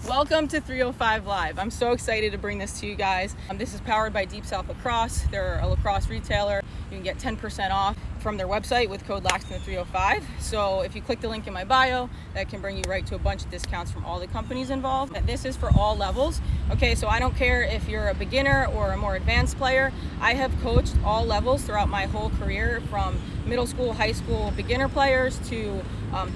Welcome to 305 Live. I'm so excited to bring this to you guys. This is powered by Decisive Lacrosse. They're a lacrosse retailer. You can get 10% off from their website with code LAXTON305. So if you click the link in my bio, that can bring you right to a bunch of discounts from all the companies involved. This is for all levels. Okay, so I don't care if you're a beginner or a more advanced player. I have coached all levels throughout my whole career, from middle school, high school beginner players to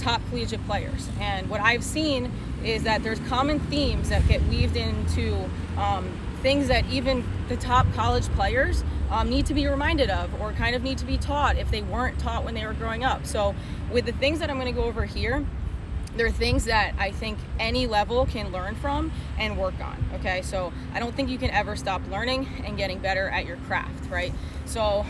top collegiate players. And what I've seen is that there's common themes that get weaved into things that even the top college players need to be reminded of, or kind of need to be taught if they weren't taught when they were growing up. So with the things that I'm going to go over here, there are things that I think any level can learn from and work on. Okay, so I don't think you can ever stop learning and getting better at your craft, right? So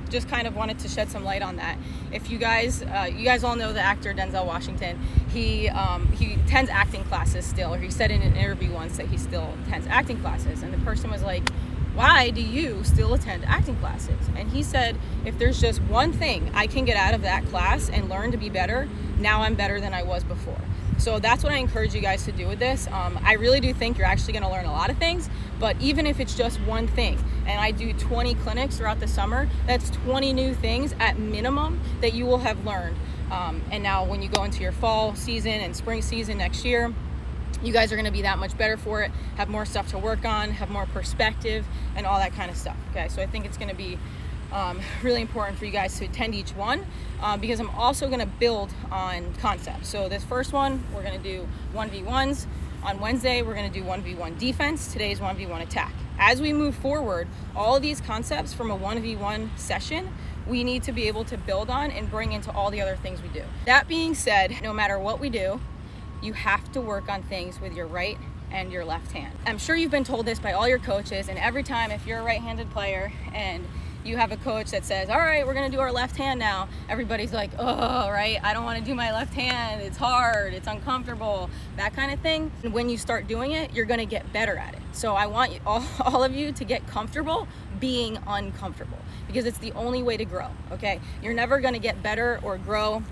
just kind of wanted to shed some light on that. If you guys all know the actor Denzel Washington. He attends acting classes still, or he said in an interview once that he still attends acting classes, and the person was like, why do you still attend acting classes? And he said, if there's just one thing I can get out of that class and learn to be better, now I'm better than I was before. So that's what I encourage you guys to do with this. I really do think you're actually going to learn a lot of things, but even if it's just one thing, and I do 20 clinics throughout the summer, that's 20 new things at minimum that you will have learned. And now when you go into your fall season and spring season next year, you guys are going to be that much better for it, have more stuff to work on, have more perspective, and all that kind of stuff. Okay, so I think it's going to be really important for you guys to attend each one, because I'm also going to build on concepts. So this first one, we're going to do 1v1s. On Wednesday, we're going to do 1v1 defense. Today's 1v1 attack. As we move forward, all of these concepts from a 1v1 session, we need to be able to build on and bring into all the other things we do. That being said, no matter what we do, you have to work on things with your right and your left hand. I'm sure you've been told this by all your coaches, and every time if you're a right-handed player and you have a coach that says, all right, we're gonna do our left hand now, everybody's like, oh, right, I don't wanna do my left hand, it's hard, it's uncomfortable, that kind of thing. And when you start doing it, you're gonna get better at it. So I want all of you to get comfortable being uncomfortable, because it's the only way to grow, okay? You're never gonna get better or grow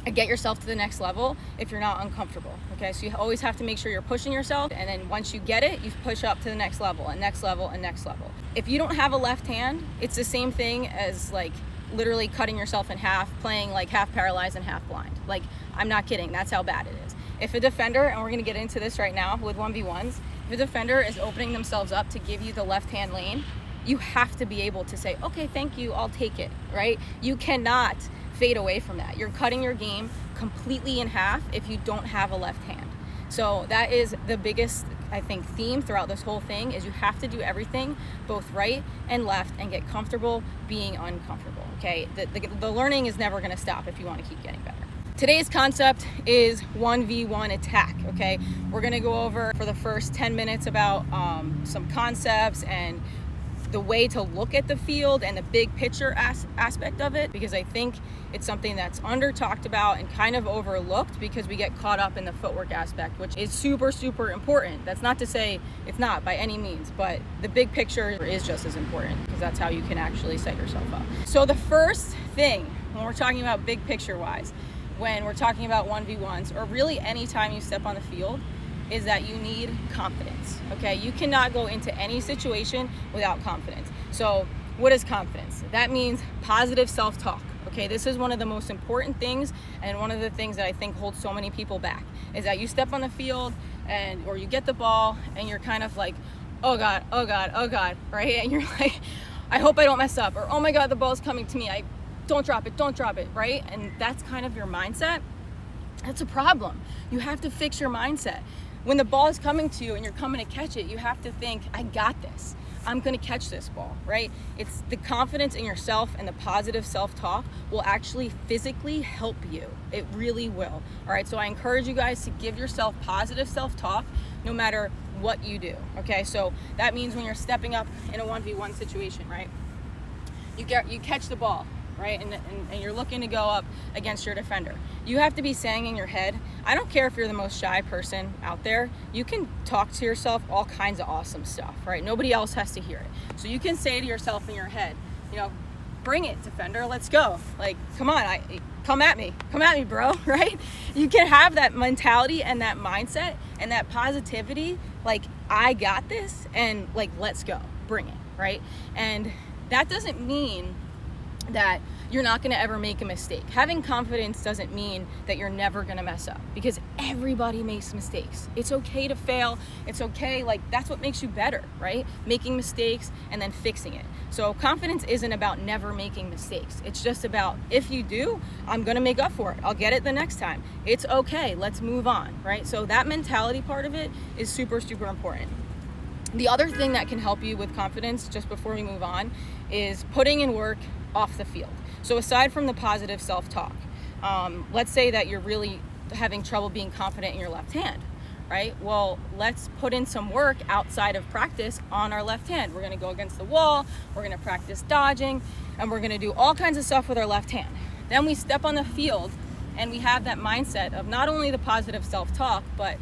and get yourself to the next level if you're not uncomfortable. Okay, so you always have to make sure you're pushing yourself, and then once you get it, you push up to the next level and next level and next level. If you don't have a left hand, it's the same thing as like literally cutting yourself in half, playing like half paralyzed and half blind. Like, I'm not kidding, that's how bad it is. If a defender, and we're gonna get into this right now with 1v1s, if a defender is opening themselves up to give you the left hand lane, you have to be able to say, okay, thank you, I'll take it, right? You cannot fade away from that. You're cutting your game completely in half if you don't have a left hand. So that is the biggest, I think, theme throughout this whole thing, is you have to do everything both right and left and get comfortable being uncomfortable. Okay, the learning is never going to stop if you want to keep getting better. Today's concept is 1v1 attack. Okay, we're going to go over for the first 10 minutes about some concepts and the way to look at the field and the big picture aspect of it, because I think it's something that's under talked about and kind of overlooked because we get caught up in the footwork aspect, which is super, super important. That's not to say it's not by any means, but the big picture is just as important, because that's how you can actually set yourself up. So the first thing when we're talking about big picture wise, when we're talking about 1v1s, or really any time you step on the field, is that you need confidence. Okay, you cannot go into any situation without confidence. So what is confidence? That means positive self-talk. Okay, this is one of the most important things, and one of the things that I think holds so many people back, is that you step on the field or you get the ball and you're kind of like, oh God, oh God, oh God, right? And you're like, I hope I don't mess up, or oh my God, the ball's coming to me, don't drop it, right? And that's kind of your mindset. That's a problem. You have to fix your mindset. When the ball is coming to you and you're coming to catch it, you have to think, I got this. I'm gonna catch this ball, right? It's the confidence in yourself and the positive self-talk will actually physically help you. It really will. All right, so I encourage you guys to give yourself positive self-talk no matter what you do, okay? So that means when you're stepping up in a 1v1 situation, right? You catch the ball, right? And you're looking to go up against your defender. You have to be saying in your head, I don't care if you're the most shy person out there, you can talk to yourself all kinds of awesome stuff, right? Nobody else has to hear it. So you can say to yourself in your head, you know, bring it, defender, let's go. Like, come on, come at me, bro, right? You can have that mentality and that mindset and that positivity, like, I got this, and like, let's go, bring it, right? And that doesn't mean that you're not going to ever make a mistake. Having confidence doesn't mean that you're never going to mess up, because everybody makes mistakes. It's okay to fail. It's okay. Like, that's what makes you better, right? Making mistakes and then fixing it. So confidence isn't about never making mistakes. It's just about, if you do, I'm going to make up for it. I'll get it the next time. It's okay. Let's move on, right? So that mentality part of it is super, super important. The other thing that can help you with confidence, just before we move on, is putting in work off the field. So aside from the positive self-talk, let's say that you're really having trouble being confident in your left hand, right? Well, let's put in some work outside of practice on our left hand. We're going to go against the wall, we're going to practice dodging, and we're going to do all kinds of stuff with our left hand. Then we step on the field and we have that mindset of not only the positive self-talk, but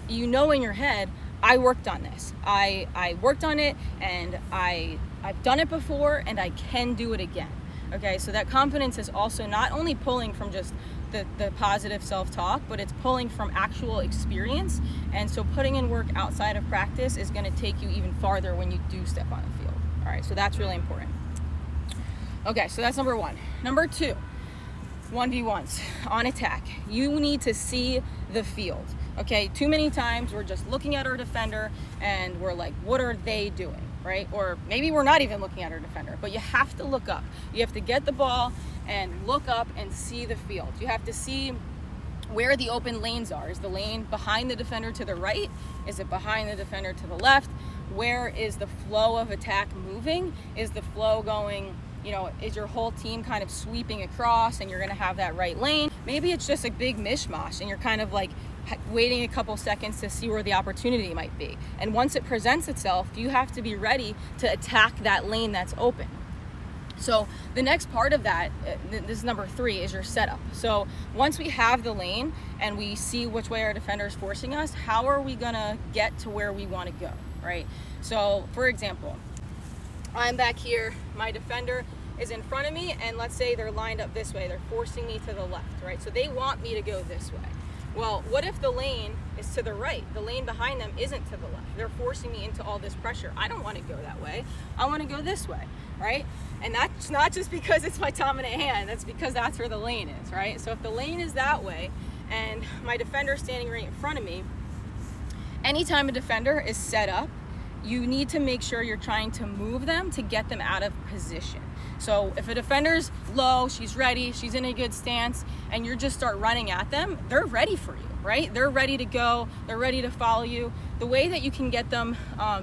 you know in your head, I worked on this. I worked on it, and I've done it before, and I can do it again. Okay, so that confidence is also not only pulling from just the positive self-talk, but it's pulling from actual experience. And so putting in work outside of practice is going to take you even farther when you do step on the field. All right, so that's really important. Okay, so that's number one. Number two, 1v1s on attack. You need to see the field. Okay, too many times we're just looking at our defender and we're like, what are they doing, right? Or maybe we're not even looking at our defender, but you have to look up. You have to get the ball and look up and see the field. You have to see where the open lanes are. Is the lane behind the defender to the right? Is it behind the defender to the left? Where is the flow of attack moving? Is the flow going, is your whole team kind of sweeping across and you're going to have that right lane? Maybe it's just a big mishmash and you're kind of like waiting a couple seconds to see where the opportunity might be. And once it presents itself, you have to be ready to attack that lane that's open. So the next part of that, this is number 3, is your setup. So once we have the lane and we see which way our defender is forcing us, how are we gonna get to where we want to go, right? So for example, I'm back here, my defender is in front of me, and let's say they're lined up this way, they're forcing me to the left, right? So they want me to go this way. Well, what if the lane is to the right? The lane behind them isn't to the left. They're forcing me into all this pressure. I don't want to go that way. I want to go this way, right? And that's not just because it's my dominant hand. That's because that's where the lane is, right? So if the lane is that way and my defender's standing right in front of me, anytime a defender is set up, you need to make sure you're trying to move them to get them out of position. So if a defender's low, she's ready, she's in a good stance, and you just start running at them, they're ready for you, right? They're ready to go, they're ready to follow you. The way that you can get them,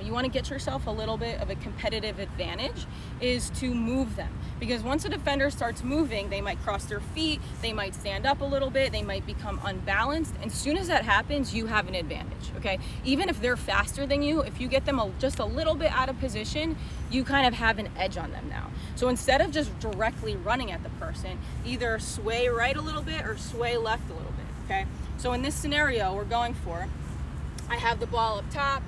you want to get yourself a little bit of a competitive advantage, is to move them. Because once a defender starts moving, they might cross their feet, they might stand up a little bit, they might become unbalanced. And as soon as that happens, you have an advantage, okay? Even if they're faster than you, if you get them just a little bit out of position, you kind of have an edge on them now. So instead of just directly running at the person, either sway right a little bit or sway left a little bit, okay? So in this scenario we're going for, I have the ball up top,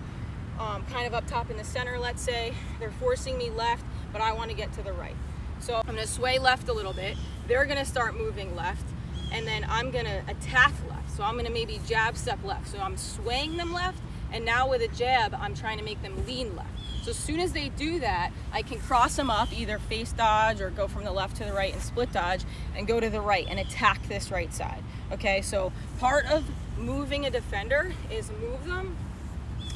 kind of up top in the center, let's say. They're forcing me left, but I want to get to the right. So I'm going to sway left a little bit. They're going to start moving left, and then I'm going to attack left. So I'm going to maybe jab step left. So I'm swaying them left, and now with a jab, I'm trying to make them lean left. So as soon as they do that, I can cross them up, either face dodge or go from the left to the right and split dodge, and go to the right and attack this right side. Okay, so part of moving a defender is move them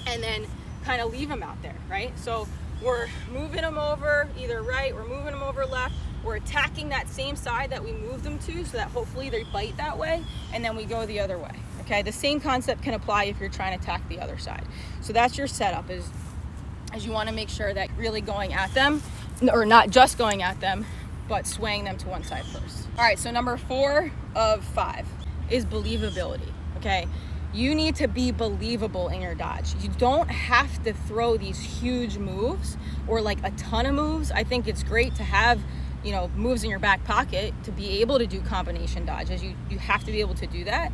and then kind of leave them out there, right? So we're moving them over either right, we're moving them over left, we're attacking that same side that we moved them to, so that hopefully they bite that way, and then we go the other way. Okay, the same concept can apply if you're trying to attack the other side. So that's your setup, is you want to make sure that you're really going at them, or not just going at them, but swaying them to one side first. All right, so number 4 of 5 is believability. Okay, you need to be believable in your dodge. You don't have to throw these huge moves or like a ton of moves. I think it's great to have, moves in your back pocket to be able to do combination dodges. You have to be able to do that.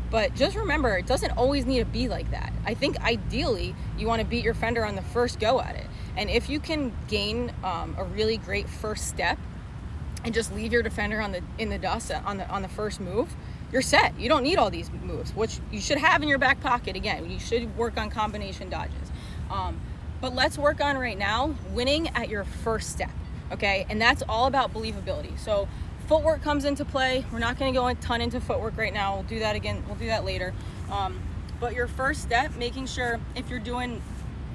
But just remember, it doesn't always need to be like that. I think ideally you want to beat your fender on the first go at it. And if you can gain a really great first step and just leave your defender in the dust on the first move, you're set. You don't need all these moves, which you should have in your back pocket. Again, you should work on combination dodges. But let's work on right now winning at your first step, okay? And that's all about believability. So footwork comes into play. We're not going to go a ton into footwork right now. We'll do that again. We'll do that later. But your first step, making sure if you're doing,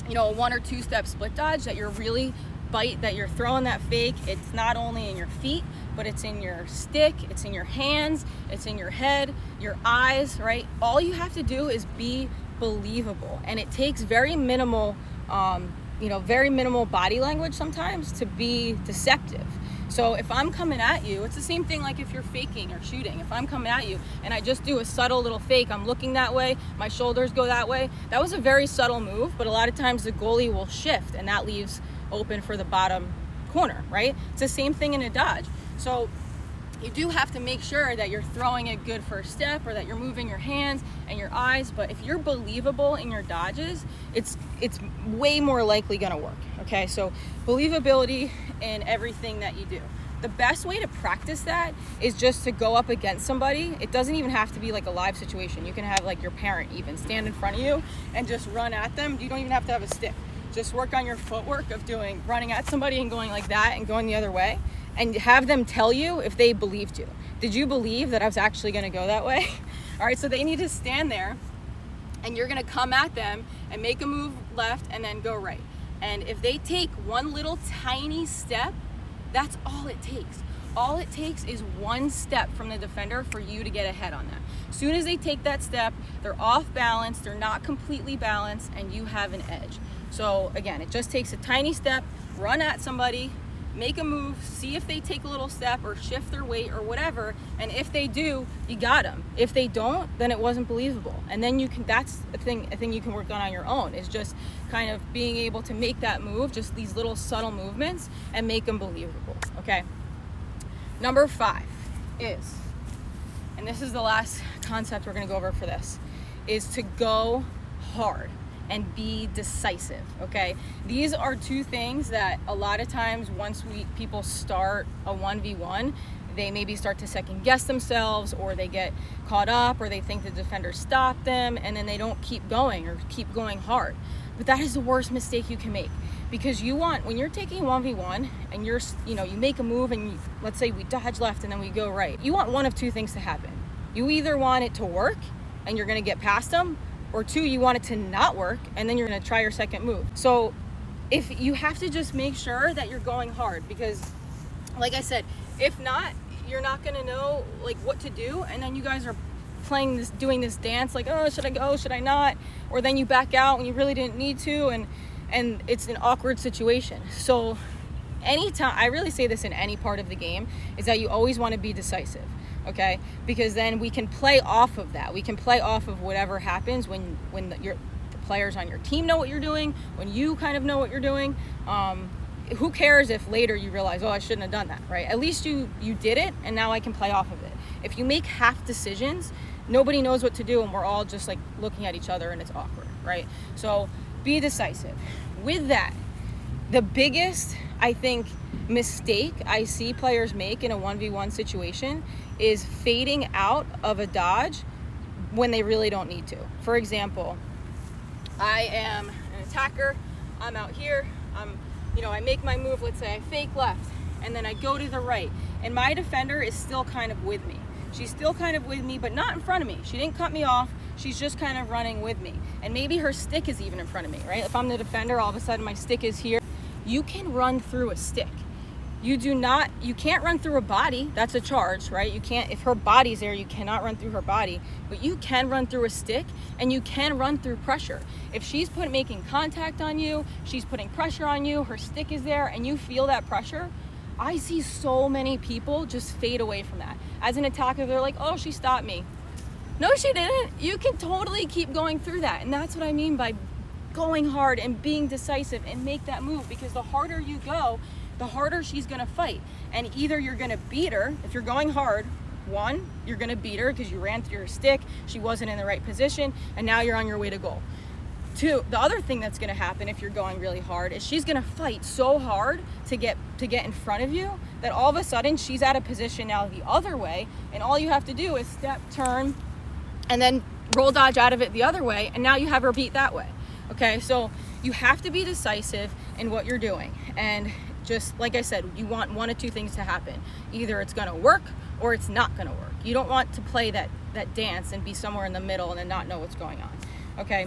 a 1 or 2 step split dodge, that you're really that you're throwing that fake. It's not only in your feet, but it's in your stick, it's in your hands, it's in your head, your eyes, right? All you have to do is be believable, and it takes very minimal body language sometimes to be deceptive. So if I'm coming at you, it's the same thing like if you're faking or shooting. If I'm coming at you and I just do a subtle little fake, I'm looking that way, my shoulders go that way, that was a very subtle move, but a lot of times the goalie will shift and that leaves open for the bottom corner, right? It's the same thing in a dodge. So you do have to make sure that you're throwing a good first step, or that you're moving your hands and your eyes. But if you're believable in your dodges, it's way more likely gonna work, okay? So believability in everything that you do. The best way to practice that is just to go up against somebody. It doesn't even have to be like a live situation. You can have like your parent even stand in front of you and just run at them. You don't even have to have a stick. Just work on your footwork of running at somebody and going like that and going the other way, and have them tell you if they believed you. Did you believe that I was actually gonna go that way? All right, so they need to stand there and you're gonna come at them and make a move left and then go right. And if they take one little tiny step, that's all it takes. All it takes is one step from the defender for you to get ahead on them. As soon as they take that step, they're off balance, they're not completely balanced, and you have an edge. So again, it just takes a tiny step, run at somebody, make a move, see if they take a little step or shift their weight or whatever, and if they do, you got them. If they don't, then it wasn't believable. And then that's a thing you can work on your own, is just kind of being able to make that move, just these little subtle movements, and make them believable, okay? Number 5 is, and this is the last concept we're gonna go over for this, is to go hard and be decisive, okay? These are 2 things that a lot of times once people start a 1v1, they maybe start to second guess themselves, or they get caught up, or they think the defender stopped them, and then they don't keep going or keep going hard. But that is the worst mistake you can make, because when you're taking 1v1 and you make a move and let's say we dodge left and then we go right, you want one of 2 things to happen. You either want it to work and you're gonna get past them, or 2, you want it to not work and then you're gonna try your second move. So if you have to just make sure that you're going hard, because like I said, if not, you're not gonna know like what to do, and then you guys are doing this dance like, oh, should I go, should I not? Or then you back out when you really didn't need to, and it's an awkward situation. So anytime, I really say this in any part of the game, is that you always want to be decisive, okay? Because then we can play off of that. We can play off of whatever happens when the players on your team know what you're doing, when you kind of know what you're doing. Who cares if later you realize, oh, I shouldn't have done that, right? At least you did it, and now I can play off of it. If you make half decisions, nobody knows what to do, and we're all just like looking at each other and it's awkward, right? So be decisive. With that, the biggest, I think, mistake I see players make in a 1v1 situation is fading out of a dodge when they really don't need to. For example, I am an attacker, I'm out here, I make my move, let's say I fake left, and then I go to the right, and my defender is still kind of with me. She's still kind of with me, but not in front of me. She didn't cut me off. She's just kind of running with me. And maybe her stick is even in front of me, right? If I'm the defender, all of a sudden my stick is here. You can run through a stick. You can't run through a body. That's a charge, right? You can't, if her body's there, you cannot run through her body, but you can run through a stick, and you can run through pressure. If she's making contact on you, she's putting pressure on you, her stick is there, and you feel that pressure, I see so many people just fade away from that. As an attacker, they're like, oh, she stopped me. No, she didn't. You can totally keep going through that. And that's what I mean by going hard and being decisive and make that move, because the harder you go, the harder she's gonna fight. And either you're gonna beat her, if you're going hard, 1, you're gonna beat her because you ran through her stick, she wasn't in the right position, and now you're on your way to goal. 2, the other thing that's gonna happen if you're going really hard is she's gonna fight so hard to get in front of you that all of a sudden she's at a position now the other way, and all you have to do is step, turn, and then roll dodge out of it the other way, and now you have her beat that way. Okay, so you have to be decisive in what you're doing. And just like I said, you want one of two things to happen. Either it's gonna work or it's not gonna work. You don't want to play that dance and be somewhere in the middle and then not know what's going on. Okay,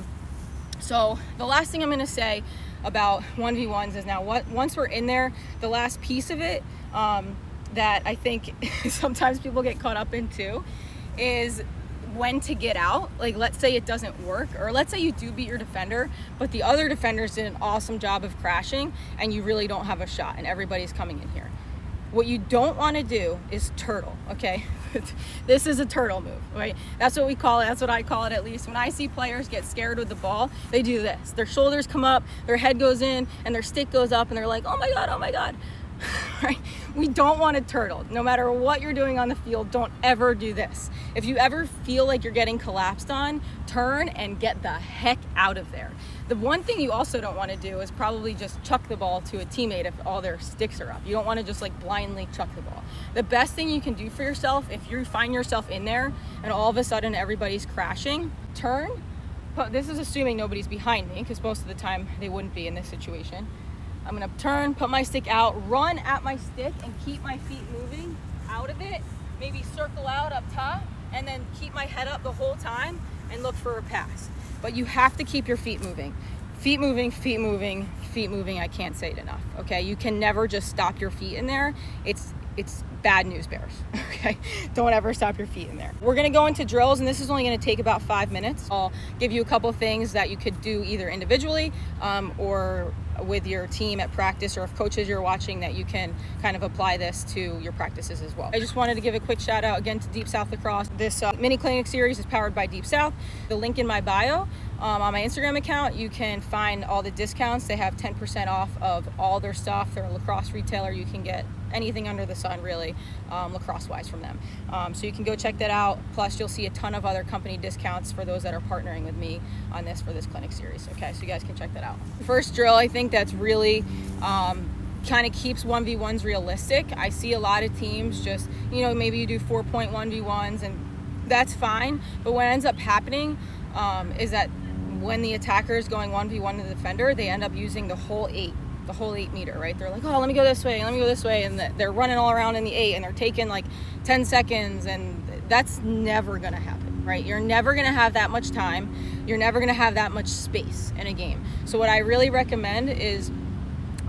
so the last thing I'm gonna say about 1v1s is now once we're in there, the last piece of it that I think sometimes people get caught up in too is when to get out. Like, let's say it doesn't work, or let's say you do beat your defender, but the other defenders did an awesome job of crashing and you really don't have a shot and everybody's coming in here. What you don't want to do is turtle, okay? This is a turtle move, right? That's what we call it. That's what I call it, at least. When I see players get scared with the ball, they do this. Their shoulders come up, their head goes in, and their stick goes up, and they're like, oh my God, oh my God. Right? We don't want to turtle. No matter what you're doing on the field, don't ever do this. If you ever feel like you're getting collapsed on, turn and get the heck out of there. The one thing you also don't want to do is probably just chuck the ball to a teammate if all their sticks are up. You don't want to just like blindly chuck the ball. The best thing you can do for yourself, if you find yourself in there and all of a sudden everybody's crashing, turn. But this is assuming nobody's behind me, because most of the time they wouldn't be in this situation. I'm gonna turn, put my stick out, run at my stick and keep my feet moving out of it, maybe circle out up top, and then keep my head up the whole time and look for a pass. But you have to keep your feet moving. Feet moving, feet moving, feet moving. I can't say it enough, okay? You can never just stop your feet in there. It's bad news bears, okay? Don't ever stop your feet in there. We're gonna go into drills, and this is only gonna take about 5 minutes. I'll give you a couple things that you could do either individually or with your team at practice, or if coaches you're watching, that you can kind of apply this to your practices as well. I just wanted to give a quick shout out again to Deep South Lacrosse. This mini clinic series is powered by Deep South. The link in my bio on my Instagram account, you can find all the discounts. They have 10% off of all their stuff. They're a Lacrosse retailer. You can get anything under the sun, really, lacrosse wise from them. So you can go check that out. Plus you'll see a ton of other company discounts for those that are partnering with me on this for this clinic series. Okay, so you guys can check that out. First drill, I think that's really kind of keeps 1v1s realistic. I see a lot of teams just, maybe you do 4-point 1v1s, and that's fine. But what ends up happening is that when the attacker is going 1v1 to the defender, they end up using the whole 8 meter, right? They're like, oh, let me go this way, and they're running all around in the 8, and they're taking like 10 seconds, and that's never gonna happen, right? You're never gonna have that much time. You're never gonna have that much space in a game. So what I really recommend is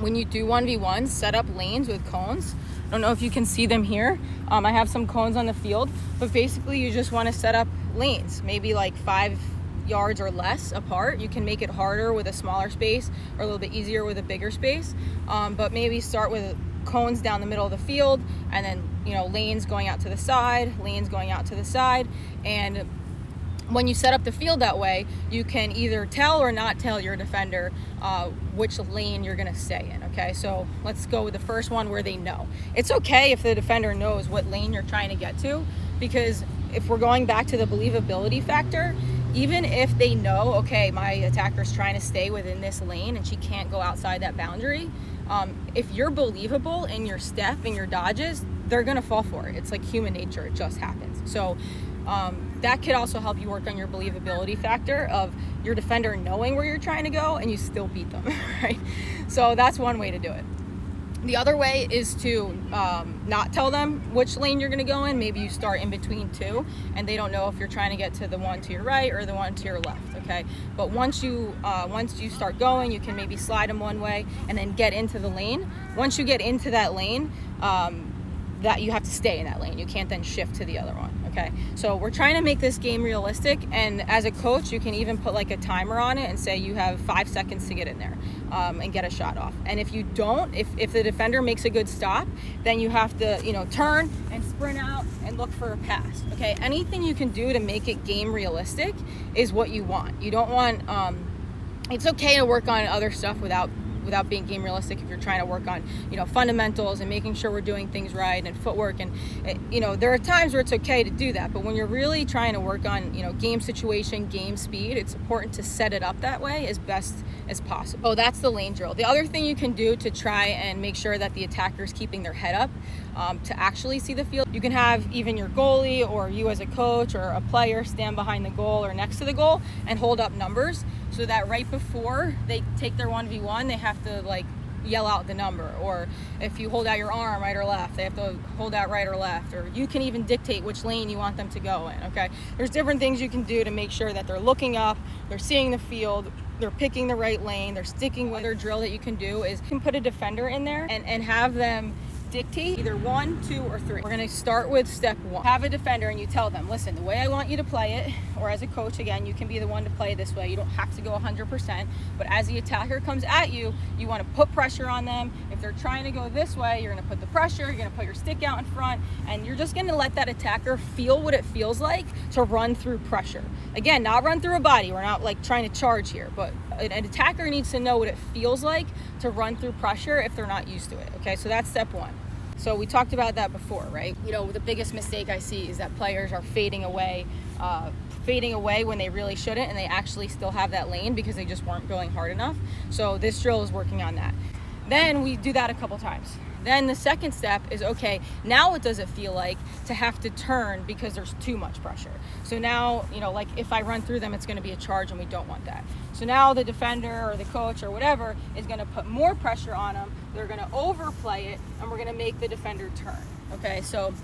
when you do 1v1, set up lanes with cones. I don't know if you can see them here. I have some cones on the field, but basically you just wanna set up lanes, maybe like 5 yards or less apart. You can make it harder with a smaller space, or a little bit easier with a bigger space, but maybe start with cones down the middle of the field, and then lanes going out to the side, and when you set up the field that way, you can either tell or not tell your defender which lane you're gonna stay in. Okay, so let's go with the first one where they know. It's okay if the defender knows what lane you're trying to get to, because if we're going back to the believability factor, even if they know, okay, my attacker's trying to stay within this lane and she can't go outside that boundary, if you're believable in your step and your dodges, they're gonna fall for it. It's like human nature, it just happens. So that could also help you work on your believability factor of your defender knowing where you're trying to go and you still beat them, right? So that's one way to do it. The other way is to not tell them which lane you're gonna go in. Maybe you start in between two and they don't know if you're trying to get to the one to your right or the one to your left, okay? But once you start going, you can maybe slide them one way and then get into the lane. Once you get into that lane, that you have to stay in that lane. You can't then shift to the other one, okay? So we're trying to make this game realistic, and as a coach, you can even put like a timer on it and say you have 5 seconds to get in there and get a shot off. And if you don't, if the defender makes a good stop, then you have to, turn and sprint out and look for a pass, okay? Anything you can do to make it game realistic is what you want. You don't want, it's okay to work on other stuff without without being game realistic, if you're trying to work on, you know, fundamentals and making sure we're doing things right and footwork. And, you know, there are times where it's okay to do that. But when you're really trying to work on, you know, game situation, game speed, it's important to set it up that way as best as possible. Oh, that's the lane drill. The other thing you can do to try and make sure that the attacker is keeping their head up to actually see the field, you can have even your goalie or you as a coach or a player stand behind the goal or next to the goal and hold up numbers, so that right before they take their 1v1, they have to like yell out the number. Or if you hold out your arm, right or left, they have to hold out right or left. Or you can even dictate which lane you want them to go in. Okay, there's different things you can do to make sure that they're looking up, they're seeing the field, they're picking the right lane, they're sticking with their drill. That you can do is you can put a defender in there and have them dictate either 1, 2, or 3. We're going to start with step 1. Have a defender and you tell them, listen, the way I want you to play it, or as a coach, again, you can be the one to play this way. You don't have to go 100%, but as the attacker comes at you, you want to put pressure on them. If they're trying to go this way, you're going to put the pressure, you're going to put your stick out in front, and you're just going to let that attacker feel what it feels like to run through pressure. Again, not run through a body. We're not like trying to charge here, but an attacker needs to know what it feels like to run through pressure if they're not used to it. Okay, so that's step 1. So we talked about that before, right? You know, the biggest mistake I see is that players are fading away when they really shouldn't, and they actually still have that lane because they just weren't going hard enough. So this drill is working on that. Then we do that a couple times. Then the second step is, okay, now what does it feel like to have to turn because there's too much pressure? So now, you know, like if I run through them, it's going to be a charge, and we don't want that. So now the defender or the coach or whatever is going to put more pressure on them. They're going to overplay it, and we're going to make the defender turn. Okay, so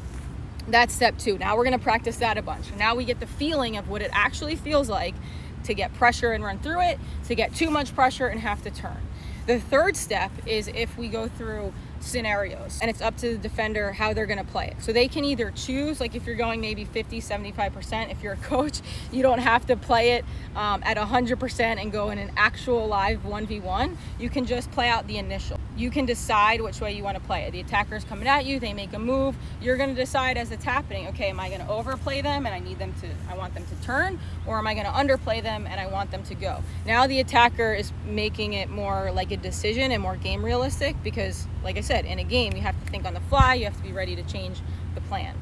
that's step 2. Now we're going to practice that a bunch. Now we get the feeling of what it actually feels like to get pressure and run through it, to get too much pressure and have to turn. The third step is if we go through scenarios, and it's up to the defender how they're going to play it. So they can either choose, like if you're going maybe 50-75%, if you're a coach, you don't have to play it at 100% and go in an actual live 1v1. You can just play out the initial. You can decide which way you want to play it. The attacker's coming at you, they make a move, you're going to decide as it's happening, okay, am I going to overplay them and I want them to turn, or am I going to underplay them and I want them to go? Now the attacker is making it more like a decision and more game realistic, because like I said, in a game, you have to think on the fly. You have to be ready to change the plan.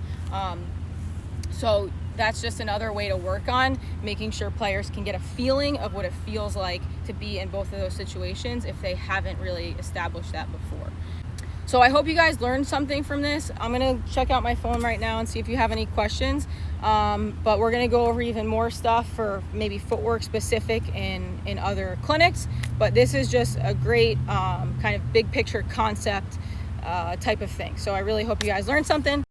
So that's just another way to work on making sure players can get a feeling of what it feels like to be in both of those situations if they haven't really established that before. So I hope you guys learned something from this. I'm going to check out my phone right now and see if you have any questions. But we're going to go over even more stuff for maybe footwork specific in other clinics. But this is just a great kind of big picture concept type of thing. So I really hope you guys learned something.